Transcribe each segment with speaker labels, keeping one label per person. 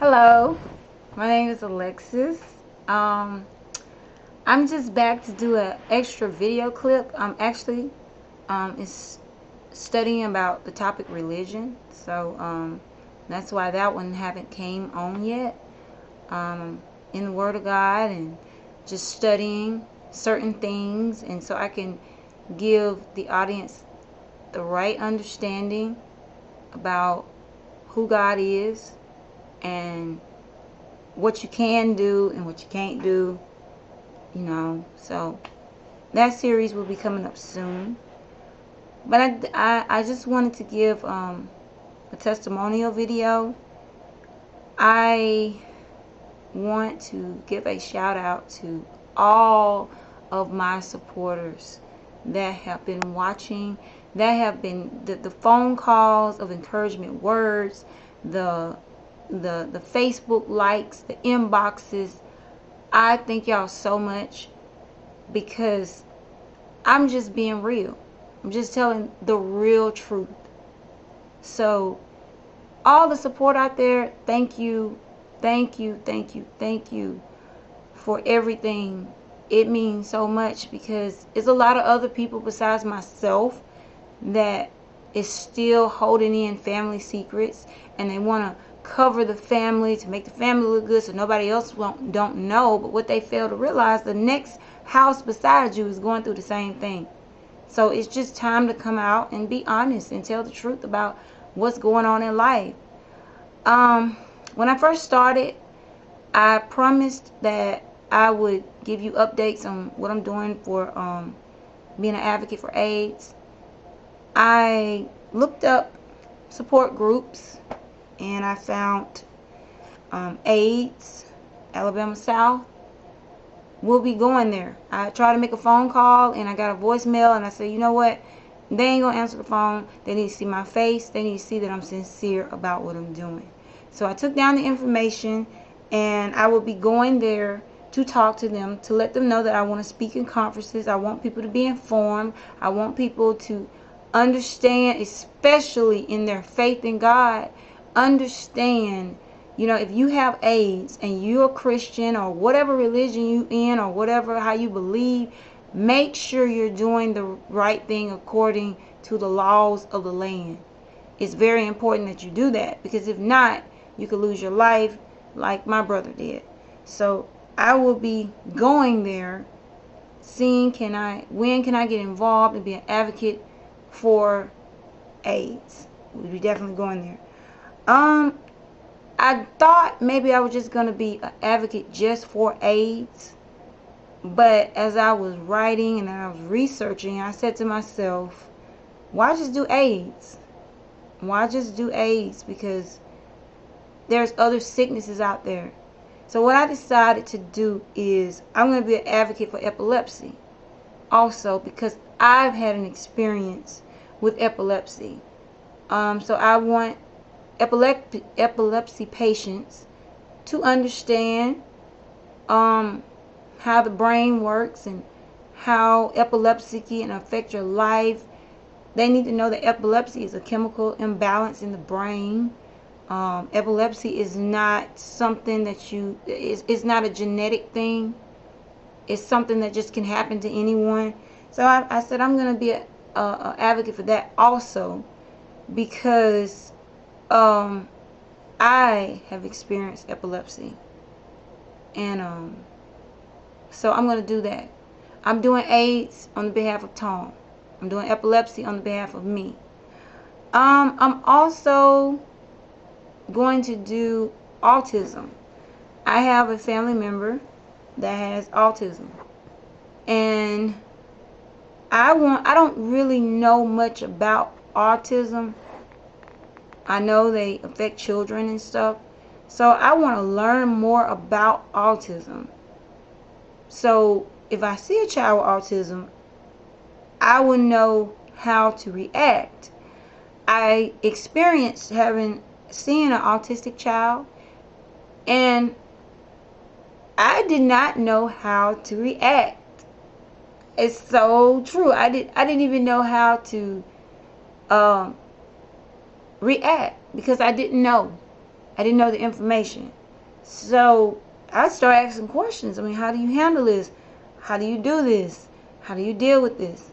Speaker 1: Hello, my name is Alexis. Um, I'm just back to do an extra video clip. I'm actually is studying about the topic religion, so that's why that one haven't came on yet. In the Word of God and just studying certain things, and so I can give the audience the right understanding about who God is and what you can do and what you can't do, So that series will be coming up soon. But I just wanted to give a testimonial video. I want to give a shout out to all of my supporters that have been watching, that have been the phone calls of encouragement words, the the Facebook likes, the inboxes. I thank y'all so much because I'm just being real. I'm just telling the real truth. So, all the support out there, thank you, thank you, thank you, thank you for everything. It means so much because it's a lot of other people besides myself that is still holding in family secrets, and they want to cover the family to make the family look good so nobody else don't know. But what they fail to realize, the next house beside you is going through the same thing. So it's just time to come out and be honest and tell the truth about what's going on in life. Um, when I first started, I promised that I would give you updates on what I'm doing for being an advocate for AIDS. I looked up support groups and I found AIDS, Alabama South. We'll be going there. I tried to make a phone call and I got a voicemail, and I said, you know what? They ain't gonna answer the phone. They need to see my face. They need to see that I'm sincere about what I'm doing. So I took down the information and I will be going there to talk to them, to let them know that I want to speak in conferences. I want people to be informed. I want people to understand, especially in their faith in God, understand, if you have AIDS and you're a Christian or whatever religion you in or whatever how you believe, make sure you're doing the right thing according to the laws of the land. It's very important that you do that, because if not, you could lose your life like my brother did. So I will be going there, seeing when can I get involved and be an advocate for AIDS. We'll be definitely going there. I thought maybe I was just going to be an advocate just for AIDS. But as I was writing and I was researching, I said to myself, why just do AIDS? Why just do AIDS? Because there's other sicknesses out there. So what I decided to do is I'm going to be an advocate for epilepsy. Also, because I've had an experience with epilepsy. So I want epilepsy patients to understand how the brain works and how epilepsy can affect your life. They need to know that epilepsy is a chemical imbalance in the brain. Epilepsy is not something that it's not a genetic thing. It's something that just can happen to anyone. So I said I'm going to be a advocate for that also, because I have experienced epilepsy, and so I'm going to do that. I'm doing AIDS on the behalf of Tom. I'm doing epilepsy on the behalf of me. I'm also going to do autism. I have a family member that has autism, and I don't really know much about autism. I know they affect children and stuff. So I want to learn more about autism. So if I see a child with autism, I will know how to react. I experienced seeing an autistic child, and I did not know how to react. It's so true. I didn't even know how to react because I didn't know. I didn't know the information. So I started asking questions. I mean, how do you handle this? How do you do this? How do you deal with this?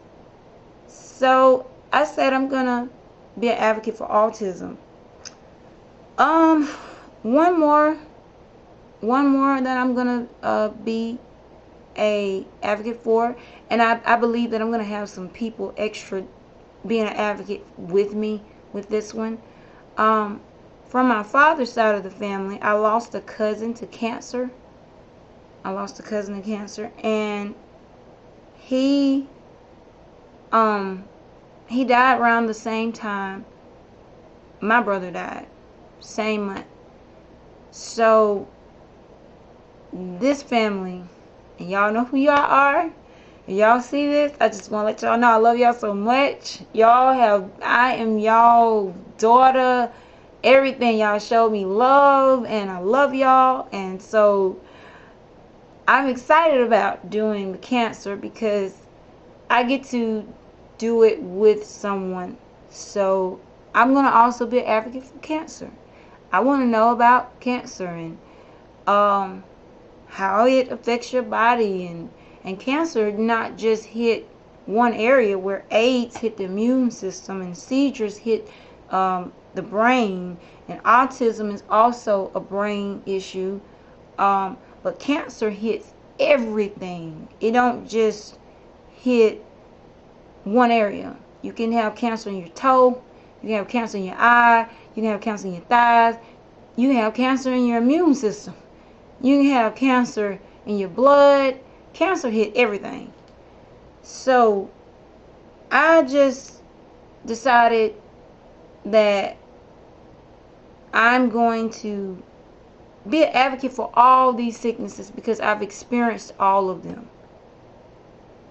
Speaker 1: So I said I'm gonna be an advocate for autism. Um, one more that I'm gonna be a advocate for, and I believe that I'm gonna have some people extra being an advocate with me with this one. From my father's side of the family, I lost a cousin to cancer. And he he died around the same time my brother died, same month. So this family, and y'all know who y'all are, and y'all see this, I just want to let y'all know I love y'all so much. I am y'all daughter, everything. Y'all showed me love, and I love y'all. And so I'm excited about doing the cancer because I get to do it with someone. So I'm going to also be an advocate for cancer. I want to know about cancer and how it affects your body, and cancer not just hit one area, where AIDS hit the immune system and seizures hit the brain, and autism is also a brain issue, but cancer hits everything. It don't just hit one area. You can have cancer in your toe, you can have cancer in your eye, you can have cancer in your thighs, you can have cancer in your immune system, you can have cancer in your blood. Cancer hit everything. So I just decided that I'm going to be an advocate for all these sicknesses because I've experienced all of them.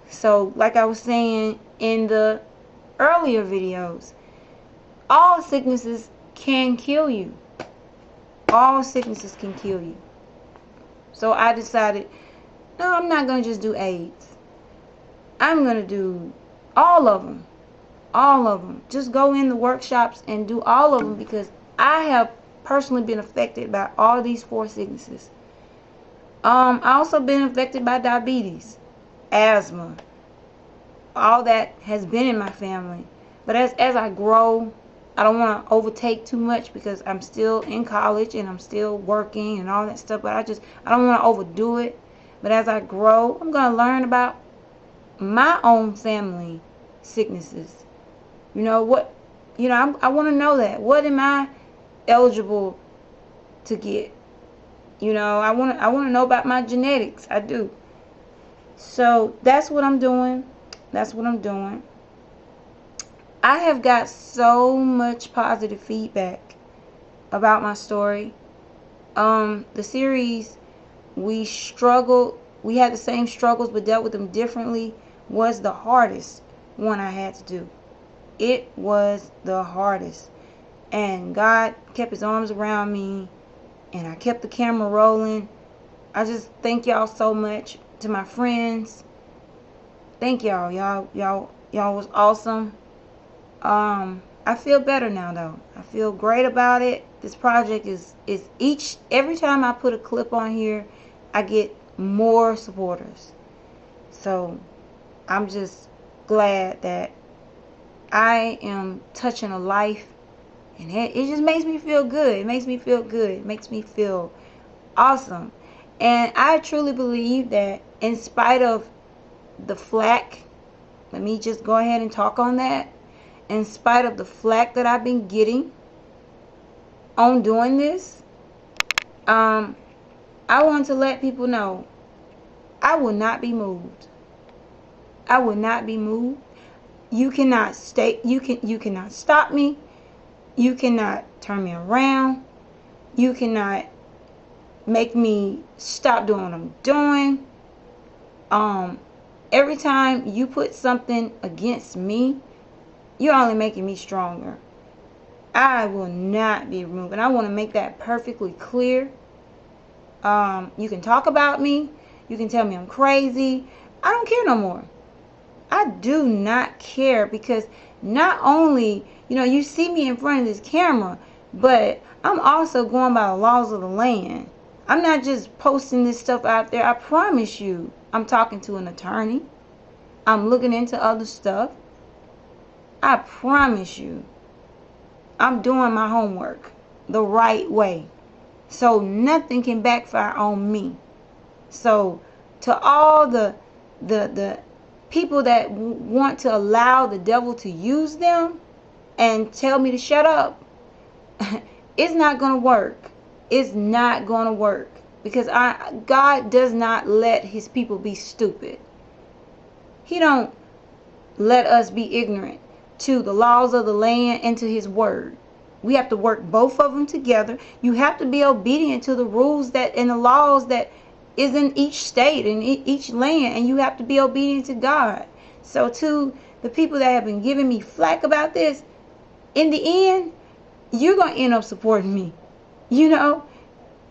Speaker 1: So like I was saying in the earlier videos, all sicknesses can kill you. All sicknesses can kill you. So I decided, no, I'm not going to just do AIDS. I'm going to do all of them. All of them. Just go in the workshops and do all of them because I have personally been affected by all these 4 sicknesses. I also been affected by diabetes, asthma. All that has been in my family. But as I grow, I don't want to overtake too much because I'm still in college and I'm still working and all that stuff. But I don't want to overdo it. But as I grow, I'm going to learn about my own family sicknesses. I want to know that. What am I eligible to get? I want to know about my genetics. I do. So that's what I'm doing. I have got so much positive feedback about my story. The series, we had the same struggles but dealt with them differently, was the hardest one I had to do. It was the hardest. And God kept his arms around me, and I kept the camera rolling. I just thank y'all so much. To my friends, thank y'all. Y'all was awesome. I feel better now though. I feel great about it. This project is every time I put a clip on here, I get more supporters. So I'm just glad that I am touching a life, and it just makes me feel good. It makes me feel awesome. And I truly believe that in spite of the flack, let me just go ahead and talk on that. In spite of the flack that I've been getting on doing this, I want to let people know I will not be moved. I will not be moved. You cannot cannot stop me. You cannot turn me around. You cannot make me stop doing what I'm doing. Every time you put something against me, you're only making me stronger. I will not be removed. And I want to make that perfectly clear. You can talk about me. You can tell me I'm crazy. I don't care no more. I do not care, because not only, you see me in front of this camera, But I'm also going by the laws of the land. I'm not just posting this stuff out there. I promise you, I'm talking to an attorney. I'm looking into other stuff. I promise you, I'm doing my homework the right way. So nothing can backfire on me. So to all the people that want to allow the devil to use them and tell me to shut up, it's not going to work. It's not going to work, because God does not let his people be stupid. He don't let us be ignorant to the laws of the land and to his word. We have to work both of them together. You have to be obedient to the rules that and the laws that is in each state and each land, and you have to be obedient to God. So to the people that have been giving me flack about this, in the end, you're going to end up supporting me. You know,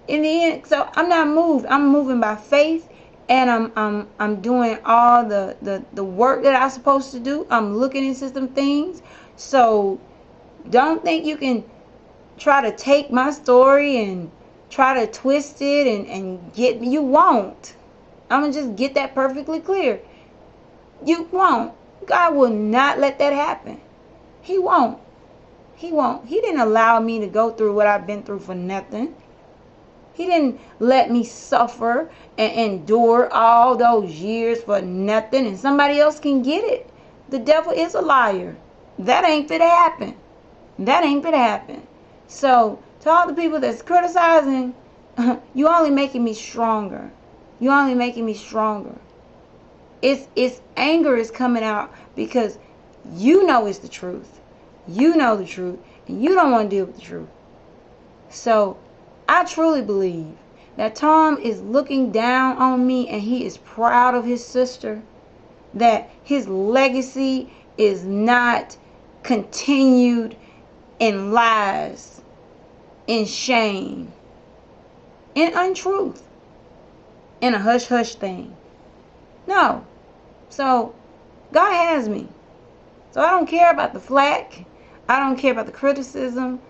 Speaker 1: in the end. So I'm not moved. I'm moving by faith, and I'm doing all the work that I'm supposed to do. I'm looking into some things. So don't think you can try to take my story and try to twist it and get me. You won't. I'm going to just get that perfectly clear. You won't. God will not let that happen. He won't. He won't. He didn't allow me to go through what I've been through for nothing. He didn't let me suffer and endure all those years for nothing, and somebody else can get it. The devil is a liar. That ain't fit to happen. That ain't fit to happen. So to all the people that's criticizing, you only making me stronger. You only making me stronger. It's anger is coming out because you know it's the truth. You know the truth, and you don't want to deal with the truth. So I truly believe that Tom is looking down on me, and he is proud of his sister, that his legacy is not continued in lies, in shame, in untruth, in a hush-hush thing. No. So God has me. So I don't care about the flack. I don't care about the criticism.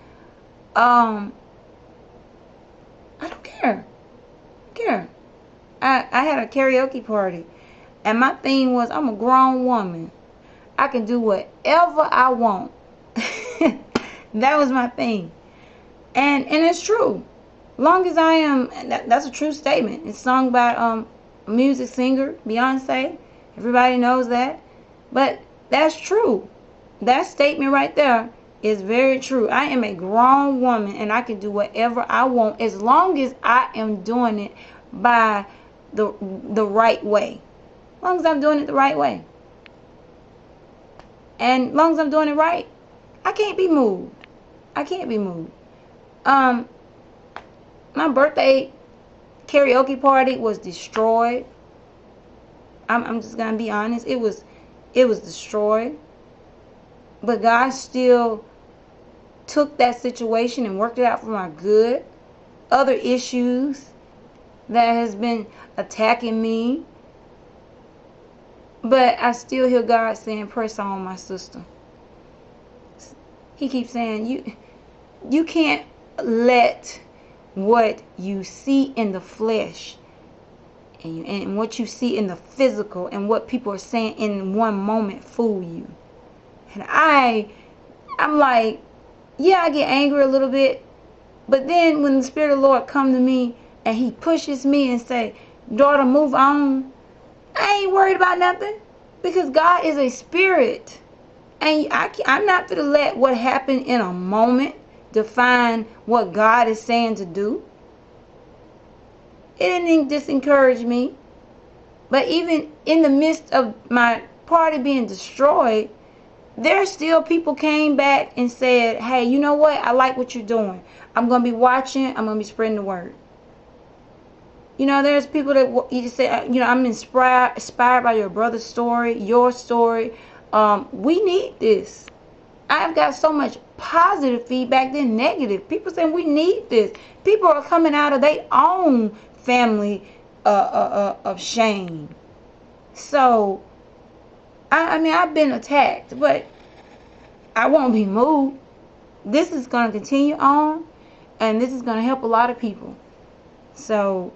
Speaker 1: I don't care. I had a karaoke party, and my theme was, I'm a grown woman. I can do whatever I want. That was my thing. And it's true. Long as I am, that's a true statement. It's sung by a music singer, Beyonce. Everybody knows that. But that's true. That statement right there is very true. I am a grown woman, and I can do whatever I want as long as I am doing it by the right way. As long as I'm doing it the right way. And as long as I'm doing it right, I can't be moved. I can't be moved. My birthday karaoke party was destroyed. I'm just gonna be honest. It was destroyed. But God still took that situation and worked it out for my good. Other issues that has been attacking me, but I still hear God saying, press on, my sister. He keeps saying, you can't let what you see in the flesh and what you see in the physical and what people are saying in one moment fool you. And I'm like, yeah, I get angry a little bit, but then when the Spirit of the Lord come to me and he pushes me and say, daughter, move on, I ain't worried about nothing, because God is a spirit. And I'm not going to let what happened in a moment define what God is saying to do. It didn't disencourage me. But even in the midst of my party being destroyed, there still people came back and said, hey, you know what? I like what you're doing. I'm going to be watching. I'm going to be spreading the word. You know, there's people that you just say, you know, I'm inspired by your brother's story, your story. We need this. I've got so much positive feedback than negative. People saying we need this. People are coming out of their own family of shame. So, I mean, I've been attacked, but I won't be moved. this is going to continue on, and this is going to help a lot of people. So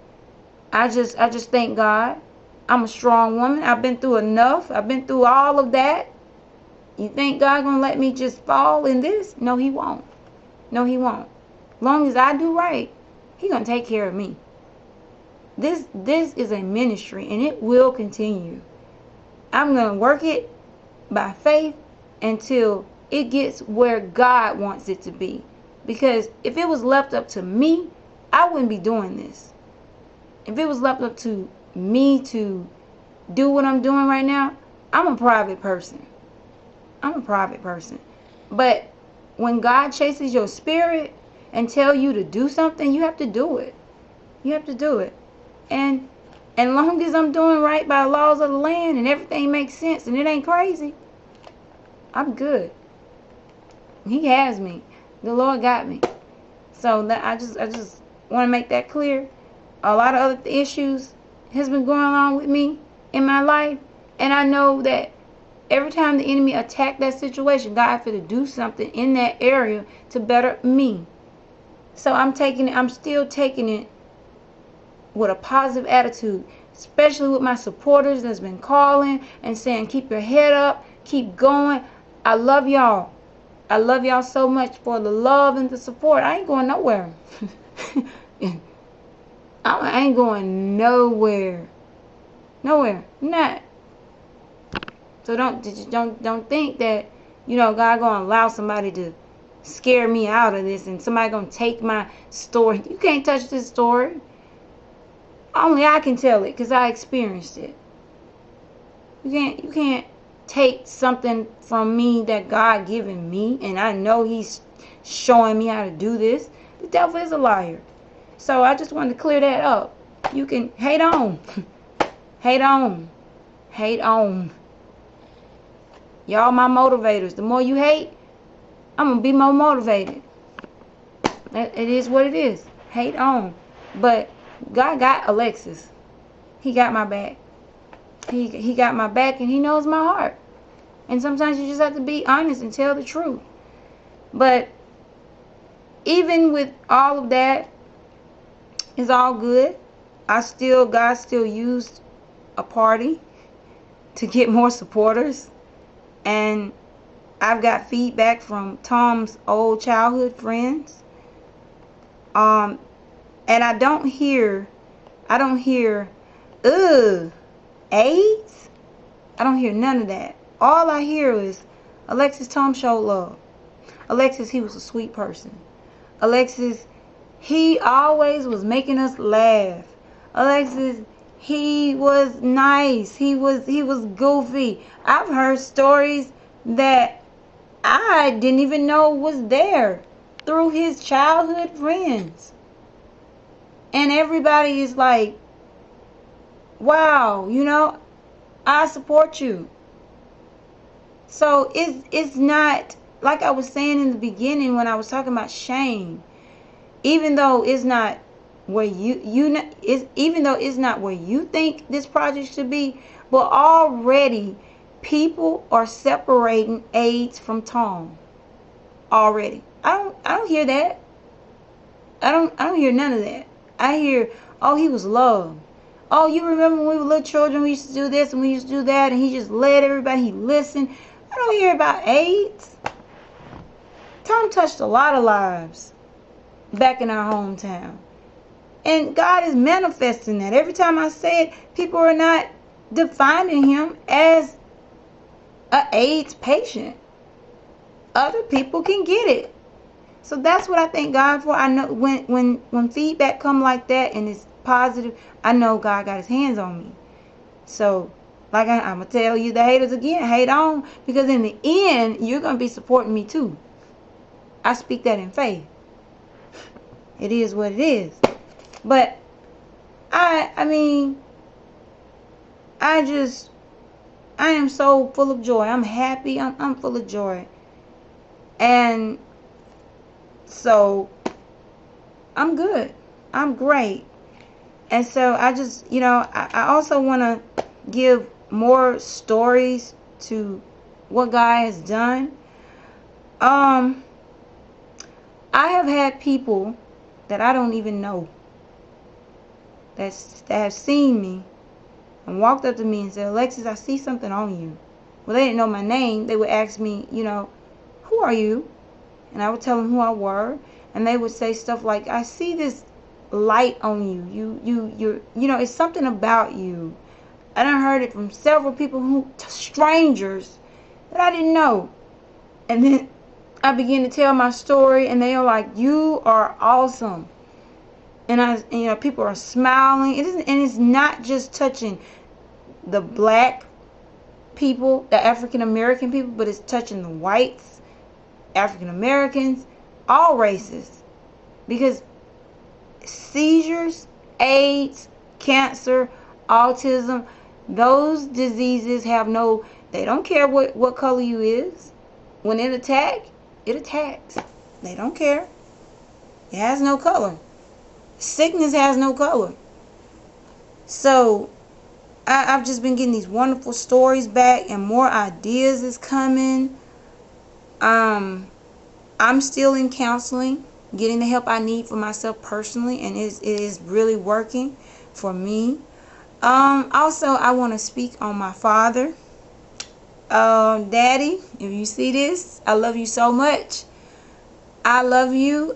Speaker 1: I just thank God. I'm a strong woman. I've been through enough. I've been through all of that. You think God gonna let me just fall in this? No, he won't. No, he won't. Long as I do right, he gonna take care of me. This is a ministry, and it will continue. I'm gonna work it by faith until it gets where God wants it to be. Because if it was left up to me, I wouldn't be doing this. If it was left up to me to do what I'm doing right now, I'm a private person. I'm a private person. But when God chases your spirit and tell you to do something, you have to do it. You have to do it. And long as I'm doing right by the laws of the land and everything makes sense and it ain't crazy, I'm good. He has me. The Lord got me. So that I just want to make that clear. A lot of other issues has been going on with me in my life, and I know that every time the enemy attacked that situation, God had to do something in that area to better me. So I'm still taking it with a positive attitude, especially with my supporters that's been calling and saying, keep your head up, keep going. I love y'all. I love y'all so much for the love and the support. I ain't going nowhere. I ain't going nowhere. Nowhere. Not. So don't think that, God gonna allow somebody to scare me out of this and somebody gonna take my story. You can't touch this story. Only I can tell it because I experienced it. You can't take something from me that God given me, and I know he's showing me how to do this. The devil is a liar. So I just wanted to clear that up. You can hate on. Hate on. Hate on. Y'all my motivators. The more you hate, I'm going to be more motivated. It is what it is. Hate on. But God got Alexis. He got my back. He got my back, and he knows my heart. And sometimes you just have to be honest and tell the truth. But even with all of that, it's all good. God still used a party to get more supporters. And I've got feedback from Tom's old childhood friends. And I don't hear, AIDS? I don't hear none of that. All I hear is, Alexis, Tom showed love. Alexis, he was a sweet person. Alexis, he always was making us laugh. Alexis, he was nice. He was goofy. I've heard stories that I didn't even know was there through his childhood friends. And everybody is like, wow, I support you. So it's not, like I was saying in the beginning when I was talking about shame, even though it's not where even though it's not where you think this project should be, but already people are separating AIDS from Tom. Already. I don't hear that. I don't hear none of that. I hear, oh, he was loved. Oh, you remember when we were little children, we used to do this and we used to do that, and he just led everybody, he listened. I don't hear about AIDS. Tom touched a lot of lives back in our hometown. And God is manifesting that. Every time I say it, people are not defining him as an AIDS patient. Other people can get it. So that's what I thank God for. I know when feedback come like that and it's positive, I know God got his hands on me. So like I'm going to tell you, the haters again, hate on. Because in the end, you're going to be supporting me too. I speak that in faith. It is what it is. But I am so full of joy. I'm happy. I'm full of joy. And so I'm good. I'm great. And so I just, I also want to give more stories to what God has done. I have had people that I don't even know that have seen me and walked up to me and said, Alexis, I see something on you. Well, they didn't know my name. They would ask me, who are you? And I would tell them who I were, and they would say stuff like, I see this light on you. It's something about you. I done heard it from several people, strangers that I didn't know. And then I began to tell my story, and they are like, you are awesome. And people are smiling. It's not just touching the black people, the African American people, but it's touching the whites, African Americans, all races. Because seizures, AIDS, cancer, autism, those diseases they don't care what color you is. When it attacks. They don't care. It has no color. Sickness has no color. So I've just been getting these wonderful stories back, and more ideas is coming. I'm still in counseling, getting the help I need for myself personally, and it is really working for me. Also, I want to speak on my father. Daddy, if you see this, I love you so much. I love you.